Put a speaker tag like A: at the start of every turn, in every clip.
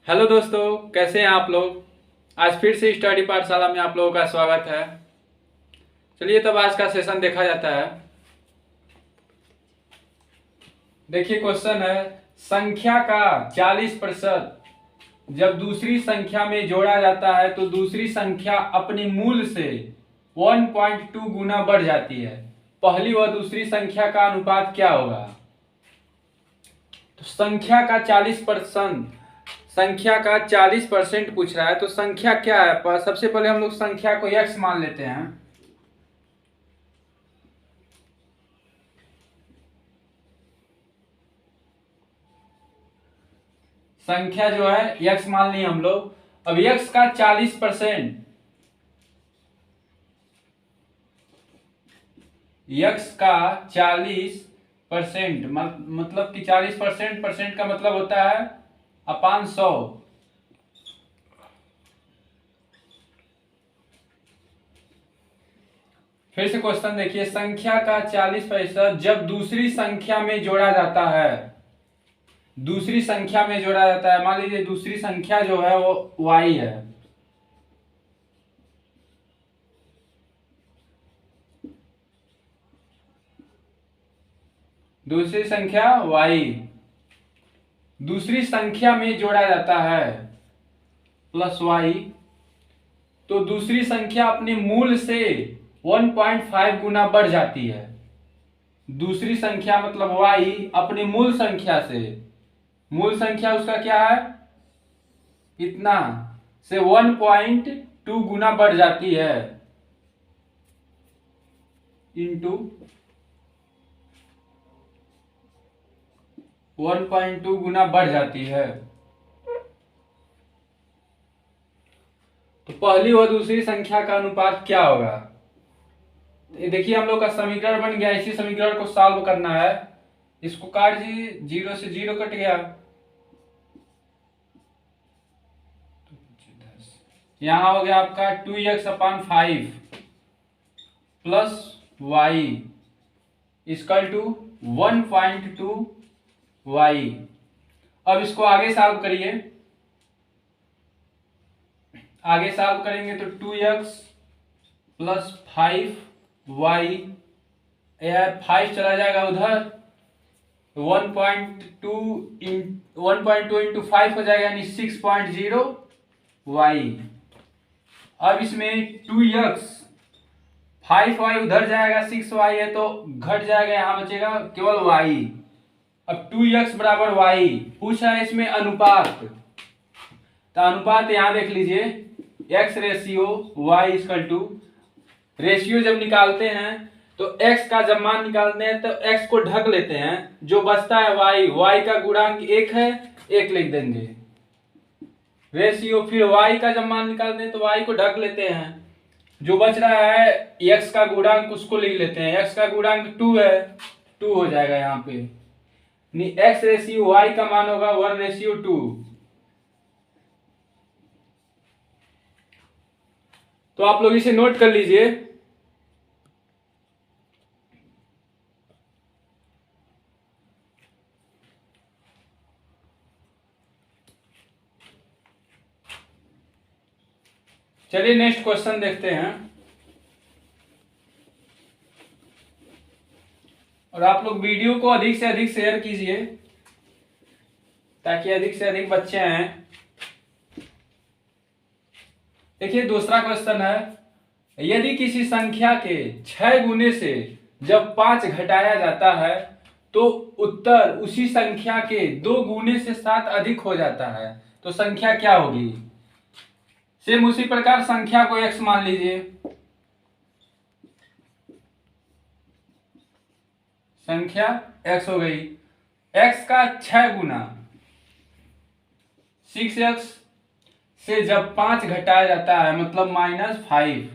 A: Hello दोस्तों, कैसे हैं आप लोग। आज फिर से स्टडी पाठशाला में आप लोगों का स्वागत है। चलिए तब आज का सेशन देखा जाता है। देखिए क्वेश्चन है, संख्या का 40% जब दूसरी संख्या में जोड़ा जाता है तो दूसरी संख्या अपने मूल से 1.2 गुना बढ़ जाती है। पहली व दूसरी संख्या का अनुपात क्या होगा। तो संख्या का 40% पूछ रहा है, तो संख्या क्या है। सबसे पहले हम लोग संख्या को x मान लेते हैं। संख्या जो है x मान लिए हम लोग। अब x का 40%, x का 40% मतलब कि 40% का मतलब होता है अपान 100। फिर से क्वेश्चन देखिए, संख्या का 40% जब दूसरी संख्या में जोड़ा जाता है, दूसरी संख्या में जोड़ा जाता है। मान लीजिए दूसरी संख्या जो है वो y है, दूसरी संख्या y दूसरी संख्या में जोड़ा जाता है प्लस y, तो दूसरी संख्या अपने मूल से 1.5 गुना बढ़ जाती है। दूसरी संख्या मतलब y अपनी मूल संख्या से, मूल संख्या उसका क्या है इतना, से 1.2 गुना बढ़ जाती है इंटू 1.2 गुना बढ़ जाती है। तो पहली व दूसरी संख्या का अनुपात क्या होगा। ये देखिए हम लोग का समीकरण बन गया। इसी समीकरण को सॉल्व करना है। इसको काट दीजिए, 0 से 0 कट गया। यहां हो गया आपका 2x/5 plus y equal to 1.2 y। अब इसको आगे सॉल्व करिए। आगे सॉल्व करेंगे तो 2x प्लस 5y, 5 चला जाएगा उधर, 1.2 इंटू 5 हो जाएगा यानी 6.0 y। अब इसमें 2x 5y उधर जाएगा, 6y है तो घट जाएगा, यहां बचेगा केवल y। अब 2x बराबर y पूछ रहा है इसमें अनुपात, तो अनुपात यहां देख लीजिए, x ratio y equal to, ratio जब निकालते हैं तो x का जब मान निकालते हैं तो x को ढक लेते हैं, जो बचता है y का गुणांक 1 है, 1 लिख देंगे रेशियो। फिर y का जब मान निकालते हैं तो y को ढक लेते हैं, जो बच रहा है x का गुणांक उसको लिख लेते हैं। x का गुणांक 2 है, 2 हो जाएगा यहाँ पे, x रेशियो y का मान होगा 1:2। तो आप लोग इसे नोट कर लीजिए। चलिए नेक्स्ट क्वेश्चन देखते हैं। और आप लोग वीडियो को अधिक से अधिक शेयर कीजिए ताकि अधिक से अधिक बच्चे हैं। देखिए दूसरा क्वेश्चन है, यदि किसी संख्या के 6 गुने से जब 5 घटाया जाता है तो उत्तर उसी संख्या के 2 गुने से 7 अधिक हो जाता है, तो संख्या क्या होगी। सेम उसी प्रकार संख्या को x मान लीजिए। संख्या x हो गई, x का 6 गुना 6x से जब 5 घटाया जाता है मतलब -5,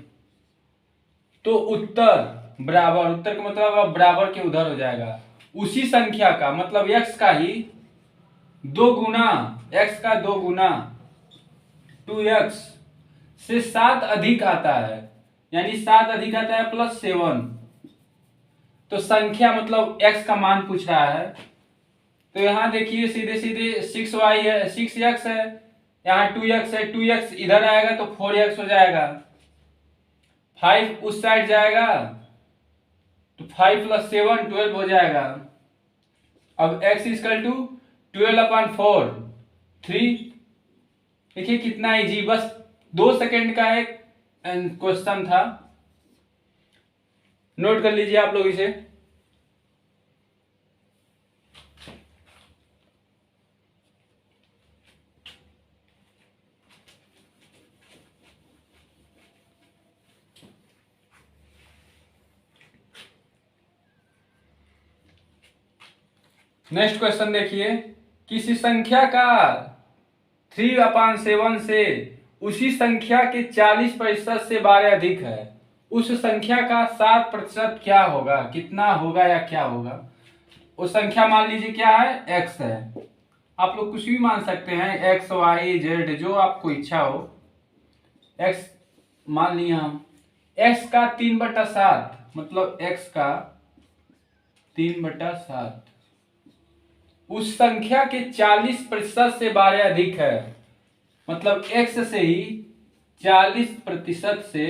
A: तो उत्तर बराबर, उत्तर का मतलब अब बराबर के उधर हो जाएगा उसी संख्या का, मतलब x का ही 2 गुना, x का 2 गुना 2x से 7 अधिक आता है, यानी 7 अधिक आता है +7। तो संख्या मतलब x का मान पूछ रहा है, तो यहां देखिए सीधे सीधे 6y है, 6x है, यहाँ 2x है, 2x इधर आएगा तो 4x हो जाएगा, 5 उस साइड जाएगा तो 5 + 7 12 हो जाएगा। अब x इक्वल टू 12/4 3। देखिए कितना इजी, बस 2 सेकेंड का एक क्वेश्चन था, नोट कर लीजिए आप लोग इसे। नेक्स्ट क्वेश्चन देखिए, किसी संख्या का 3/7 से उसी संख्या के 40% से 12 अधिक है, उस संख्या का 7% क्या होगा, कितना होगा या क्या होगा। वो संख्या मान लीजिए क्या है, x है, आप लोग कुछ भी मान सकते हैं, x y z जो आपको इच्छा हो। x मान लिया हम, x का 3/7 मतलब x का 3/7 उस संख्या के 40% से 12 अधिक है, मतलब x से ही 40% से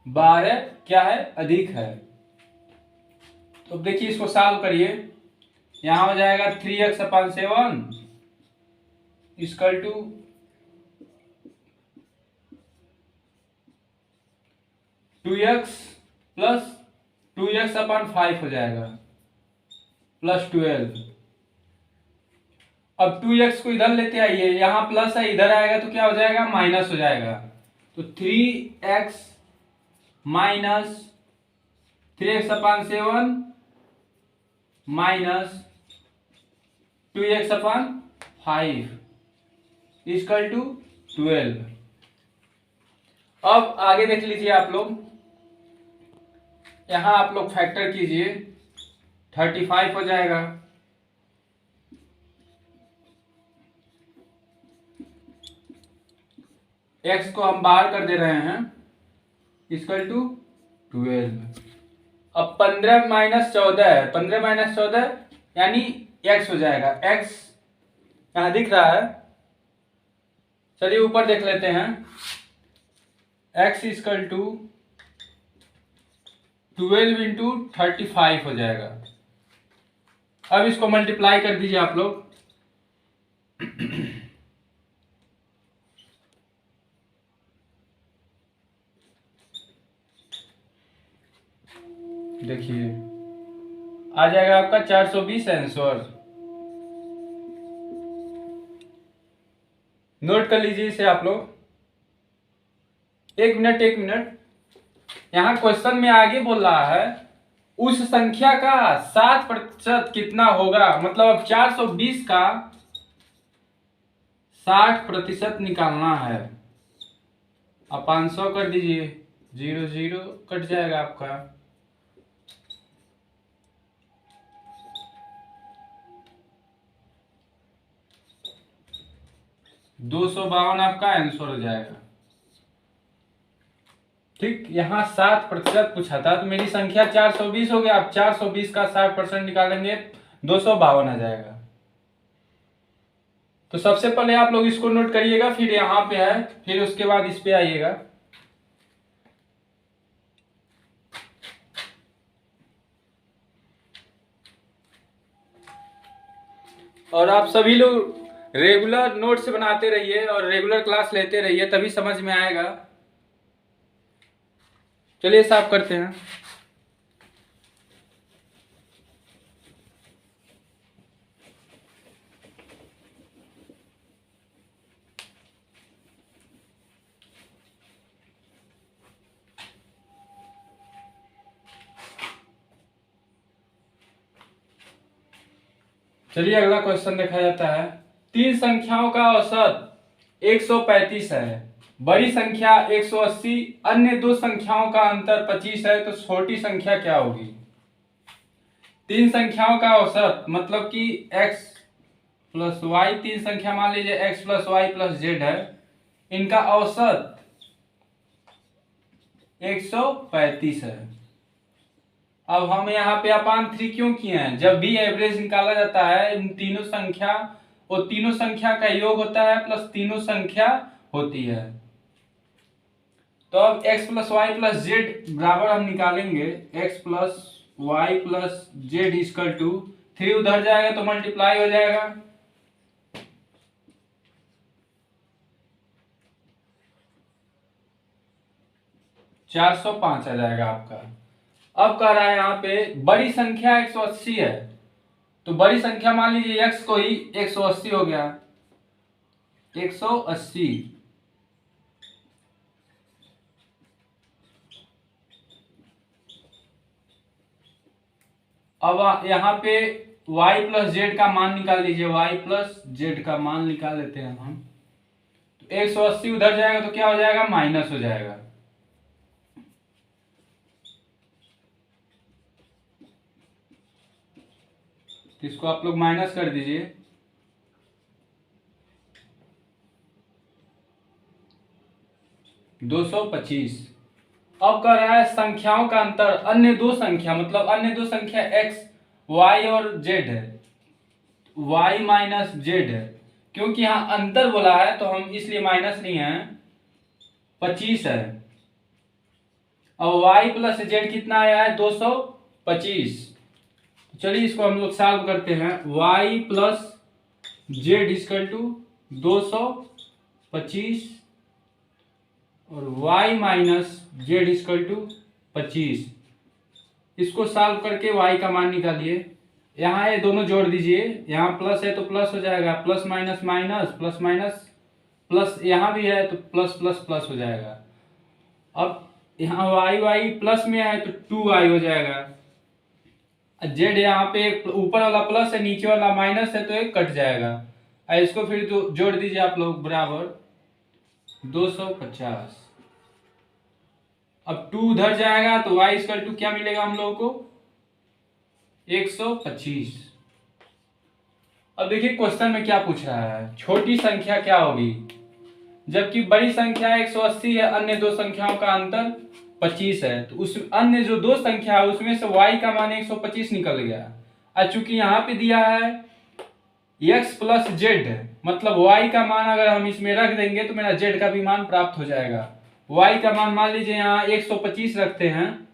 A: 12 क्या है, अधिक है। तो देखिए इसको सॉल्व करिए, यहां हो जाएगा 3x/7 equal to 2x plus 2x/5 हो जाएगा प्लस 12। अब 2x को इधर लेते आइए, यहां प्लस है, इधर आएगा तो क्या हो जाएगा, माइनस हो जाएगा। तो 3x minus 3x/7 minus 2x/5 equal to 12। अब आगे देख लीजिए आप लोग, यहां आप लोग फैक्टर कीजिए, 35 हो जाएगा। x को हम बाहर कर दे रहे हैं इक्वल टू 12। अब 15 - 14 है, 15 - 14 यानी x हो जाएगा, x यहां दिख रहा है। चलिए ऊपर देख लेते हैं, x इक्वल टू 12 इंटू 35 हो जाएगा। अब इसको मल्टीप्लाई कर दीजिए आप लोग, देखिए आ जाएगा आपका 420 आंसर। नोट कर लीजिए इसे आप लोग, एक मिनट। यहां क्वेश्चन में आगे बोल रहा है उस संख्या का 60% कितना होगा, मतलब अब 420 का 60% निकालना है। अब 500 कर दीजिए, 0 0 कट जाएगा आपका, 252 आपका आंसर हो जाएगा। ठीक, यहाँ 60% पूछा था तो मेरी संख्या 420 हो गया। आप 420 का 60% निकालेंगे 252 आ जाएगा। तो सबसे पहले आप लोग इसको नोट करिएगा, फिर यहाँ पे है, फिर उसके बाद इस पे आइएगा। और आप सभी लोग रेगुलर नोट्स बनाते रहिए और रेगुलर क्लास लेते रहिए, तभी समझ में आएगा। चलिए साफ करते हैं। चलिए अगला क्वेश्चन देखा जाता है। तीन संख्याओं का औसत 135 है, बड़ी संख्या 180, अन्य दो संख्याओं का अंतर 25 है, तो छोटी संख्या क्या होगी। तीन संख्याओं का औसत मतलब कि x प्लस वाई, तीन संख्या मान लीजिए x plus y plus z है, इनका औसत 135 है। अब हम यहाँ पे अपान 3 क्यों किए हैं, जब भी एवरेज निकाला जाता है इन तीनों संख्या वो तीनों संख्या का योग होता है प्लस तीनों संख्या होती है। तो अब x plus y plus z बराबर हम निकालेंगे x plus y plus z equal to 3 उधर जाएगा तो मल्टीप्लाई हो जाएगा, 405 आ जाएगा आपका। अब कह रहा है यहाँ पे बड़ी संख्या 180 है, तो बड़ी संख्या मान लीजिए x को ही 180 हो गया, 180। अब यहाँ पे y प्लस जेड का मान निकाल लीजिए, y प्लस जेड का मान निकाल लेते हैं हम। तो 180 उधर जाएगा तो क्या हो जाएगा, माइनस हो जाएगा। तो इसको आप लोग माइनस कर दीजिए, 225। अब कह रहा है संख्याओं का अंतर अन्य दो संख्या, मतलब अन्य दो संख्या x y और z है, y माइनस जेड है। क्योंकि यहाँ अंतर बोला है तो हम इसलिए माइनस नहीं है, 25 है। अब y प्लस जेड कितना आया है, 225। चलिए इसको हम लोग सॉल्व करते हैं। y plus z equal to 225 और y minus z equal to 25। इसको सॉल्व करके y का मान निकालिए। यहाँ ये दोनों जोड़ दीजिए, यहाँ प्लस है तो प्लस हो जाएगा, plus minus minus, plus minus plus, यहाँ भी है तो प्लस प्लस प्लस हो जाएगा। अब यहाँ y प्लस में है तो 2y हो जाएगा। जेड यहाँ पे ऊपर वाला प्लस है नीचे वाला माइनस है तो एक कट जाएगा। इसको फिर जोड़ दीजिए आप लोग, बराबर 250। अब 2 उधर जाएगा तो y इक्वल टू क्या मिलेगा हम लोगों को, 125। अब देखिए क्वेश्चन में क्या पूछ रहा है, छोटी संख्या क्या होगी, जबकि बड़ी संख्या 180 है, अन्य दो संख्याओं का अंतर 25 है। तो उस अन्य जो दो संख्या है उसमें से y का मान 125 निकल गया। चूंकि यहाँ पे दिया है x प्लस जेड, मतलब y का मान अगर हम इसमें रख देंगे तो मेरा z का भी मान प्राप्त हो जाएगा। y का मान मान लीजिए यहाँ 125 रखते हैं,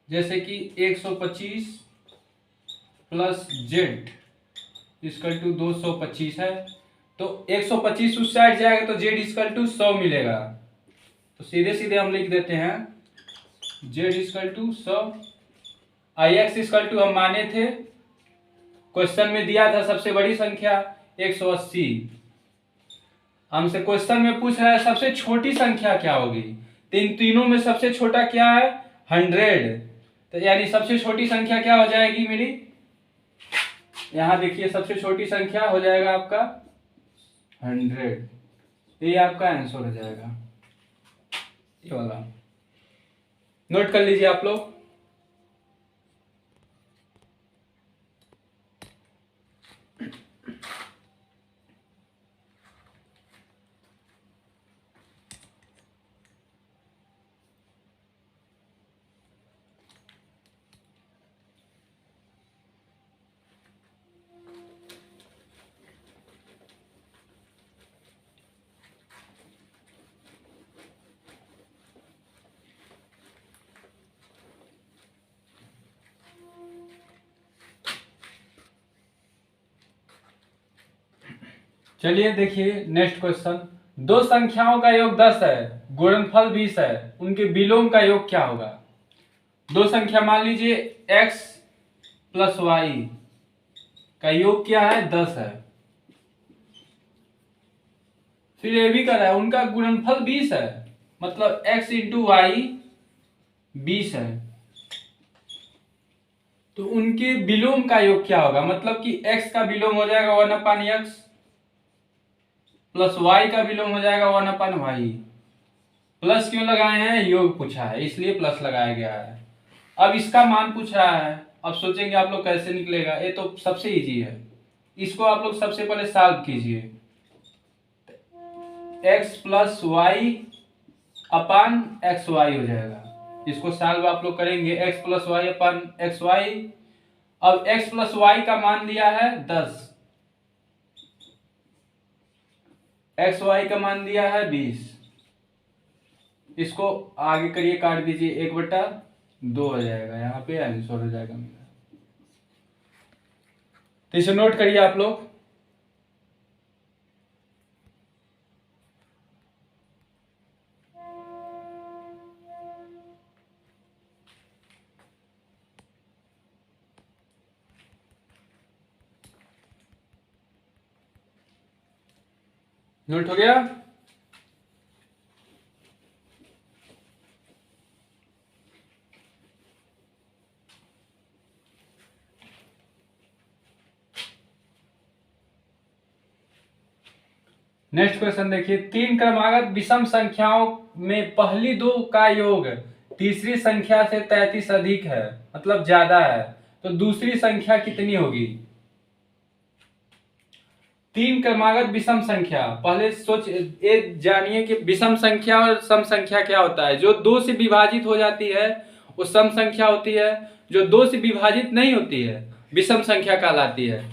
A: जैसे कि 125 प्लस जेड इक्वल टू 225 है, तो 125 उस साइड जाएगा तो जेड इक्वल टू 100 मिलेगा। तो सीधे सीधे हम लिख देते हैं z equal to 100। x equal to हम माने थे, क्वेश्चन में दिया था सबसे बड़ी संख्या 180। हमसे क्वेश्चन में पूछ रहा है सबसे छोटी संख्या क्या होगी, तो इन तीनों में सबसे छोटा क्या है, 100। तो यानी सबसे छोटी संख्या क्या हो जाएगी मेरी, यहां देखिए सबसे छोटी संख्या हो जाएगा आपका 100। ये आपका आंसर हो जाएगा, ये वाला नोट कर लीजिए आप लोग। चलिए देखिए नेक्स्ट क्वेश्चन, दो संख्याओं का योग 10 है, गुणनफल 20 है, उनके विलोम का योग क्या होगा। दो संख्या मान लीजिए x प्लस वाई का योग क्या है, 10 है, फिर ये भी कर रहा है उनका गुणनफल 20 है, मतलब x इंटू वाई 20 है, तो उनके विलोम का योग क्या होगा, मतलब कि x का विलोम हो जाएगा 1/x प्लस y का विलोम हो जाएगा 1/y। प्लस क्यों लगाए हैं, योग पूछा है इसलिए प्लस लगाया गया है। अब इसका मान पूछ रहा है, अब सोचेंगे आप लोग कैसे निकलेगा, ये तो सबसे इजी है, इसको आप लोग सबसे पहले सॉल्व कीजिए। x प्लस वाई अपान एक्स वाई हो जाएगा, इसको सॉल्व आप लोग करेंगे, x प्लस वाई अपान एक्स वाई। अब x प्लस वाई का मान लिया है 10, एक्स वाई का मान दिया है 20। इसको आगे करिए, काट दीजिए, 1/2 हो जाएगा, यहाँ पे आंसर हो जाएगा मेरा। तो इसे नोट करिए आप लोग। नोट हो गया? नेक्स्ट क्वेश्चन देखिए, 3 क्रमागत विषम संख्याओं में पहली दो का योग तीसरी संख्या से 33 अधिक है, मतलब ज्यादा है, तो दूसरी संख्या कितनी होगी? 3 क्रमागत विषम संख्या, पहले सोच ये जानिए कि विषम संख्या और सम संख्या क्या होता है। जो 2 से विभाजित हो जाती है वो सम संख्या होती है, जो 2 से विभाजित नहीं होती है विषम संख्या कहलाती है।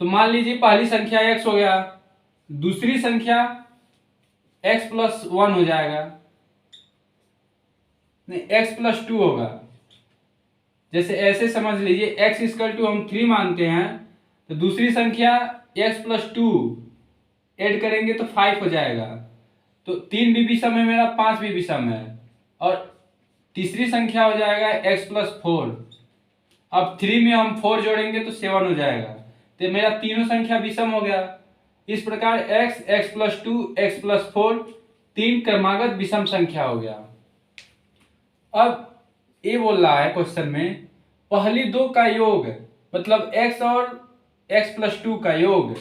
A: तो मान लीजिए पहली संख्या x हो गया, दूसरी संख्या x+1 हो जाएगा, नहीं x+2 होगा। जैसे ऐसे समझ लीजिए x= हम 3 मानते हैं, तो दूसरी संख्या x+2 ऐड करेंगे तो 5 हो जाएगा। तो 3 भी विषम है मेरा, 5 भी विषम है, और तीसरी संख्या हो जाएगा x+4। अब 3 में हम 4 जोड़ेंगे तो 7 हो जाएगा। तो मेरा तीनों संख्या विषम हो गया। इस प्रकार x, x+2, x+4 3 क्रमागत विषम संख्या हो गया। अब ये बोल रहा है क्वेश्चन में पहली दो का योग, मतलब x और x+2 का योग।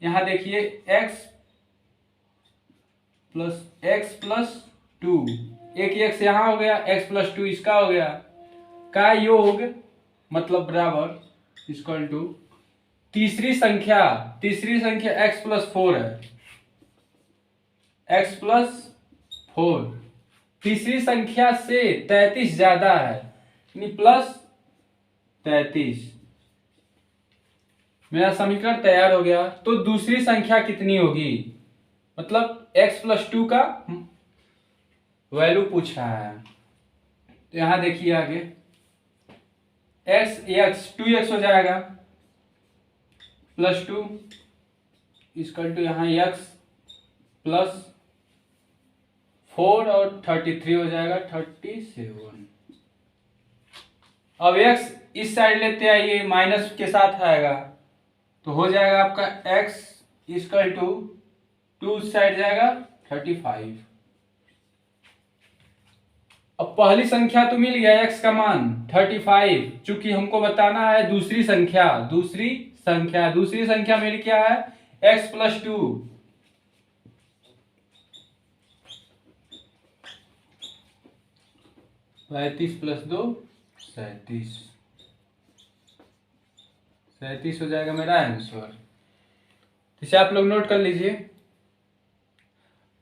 A: यहां देखिए x+2, एक x यहां हो गया, x+2 इसका हो गया, का योग मतलब बराबर इक्वल टू तीसरी संख्या x+4 है, x+4 तीसरी संख्या से 33 ज्यादा है, यानी +33। मेरा समीकरण तैयार हो गया। तो दूसरी संख्या कितनी होगी, मतलब x+2 का वैल्यू पूछ रहा है। तो यहां देखिए आगे x 2x हो जाएगा, +2 = यहाँ x+4 और 33 हो जाएगा 37। अब x इस साइड लेते आइए, माइनस के साथ आएगा, तो हो जाएगा आपका x = 2 साइड जाएगा 35। अब पहली संख्या तो मिल गया x का मान 35, चूंकि हमको बताना है दूसरी संख्या मेरी क्या है, x+2। 35 + 2 37 हो जाएगा मेरा आंसर। इसे आप लोग नोट कर लीजिए।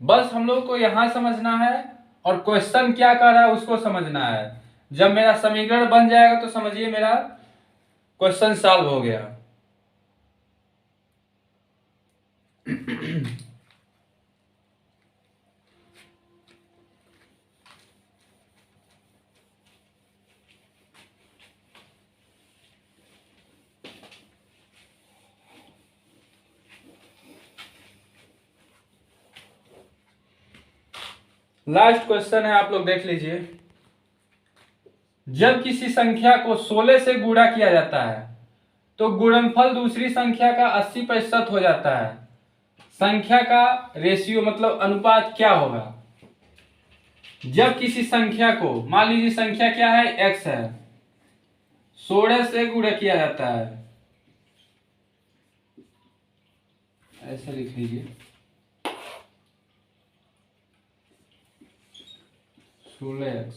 A: बस हम लोग को यहां समझना है और क्वेश्चन क्या कर रहा है उसको समझना है। जब मेरा समीकरण बन जाएगा तो समझिए मेरा क्वेश्चन सॉल्व हो गया। लास्ट क्वेश्चन है, आप लोग देख लीजिए। जब किसी संख्या को 16 से गुणा किया जाता है तो गुणनफल दूसरी संख्या का 80% हो जाता है। संख्या का रेशियो मतलब अनुपात क्या होगा? जब किसी संख्या को, मान लीजिए संख्या क्या है, x है, 16 से गुणा किया जाता है, ऐसा लिख लीजिए 16x,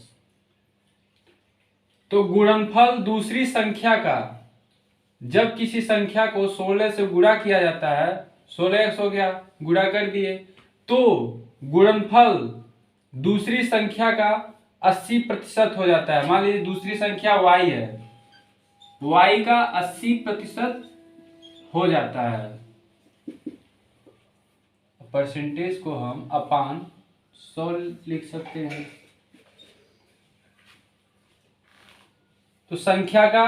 A: तो गुणनफल दूसरी संख्या का, जब किसी संख्या को 16 से गुणा किया जाता है, 16x हो गया, गुणा कर दिए, तो गुणनफल दूसरी संख्या का 80% हो जाता है। मान लीजिए दूसरी संख्या y है, y का 80% हो जाता है। परसेंटेज को हम अपान 100 लिख सकते हैं। तो संख्या का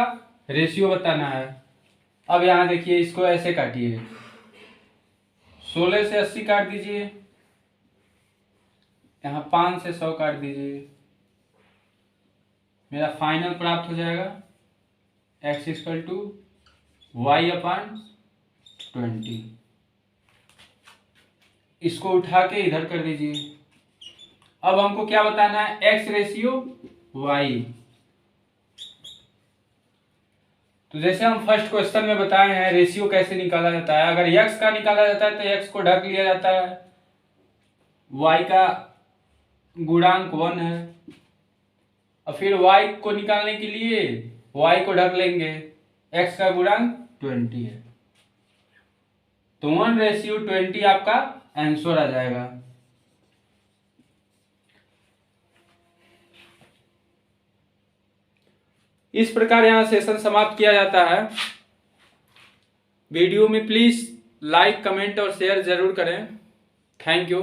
A: रेशियो बताना है। अब यहाँ देखिए, इसको ऐसे काटिए, 16 से 80 काट दीजिए, यहाँ 5 से 100 काट दीजिए, मेरा फाइनल प्राप्त हो जाएगा x इक्वल टू वाई अपान 20। इसको उठा के इधर कर दीजिए। अब हमको क्या बताना है, x रेशियो y। तो जैसे हम फर्स्ट क्वेश्चन में बताए हैं रेशियो कैसे निकाला जाता है। अगर x का निकाला जाता है तो x को ढक लिया जाता है, y का गुणांक 1 है, और फिर y को निकालने के लिए y को ढक लेंगे, x का गुणांक 20 है, तो 1:20 आपका आंसर आ जाएगा। इस प्रकार यहाँ सेशन समाप्त किया जाता है। वीडियो में प्लीज लाइक, कमेंट और शेयर जरूर करें। Thank you.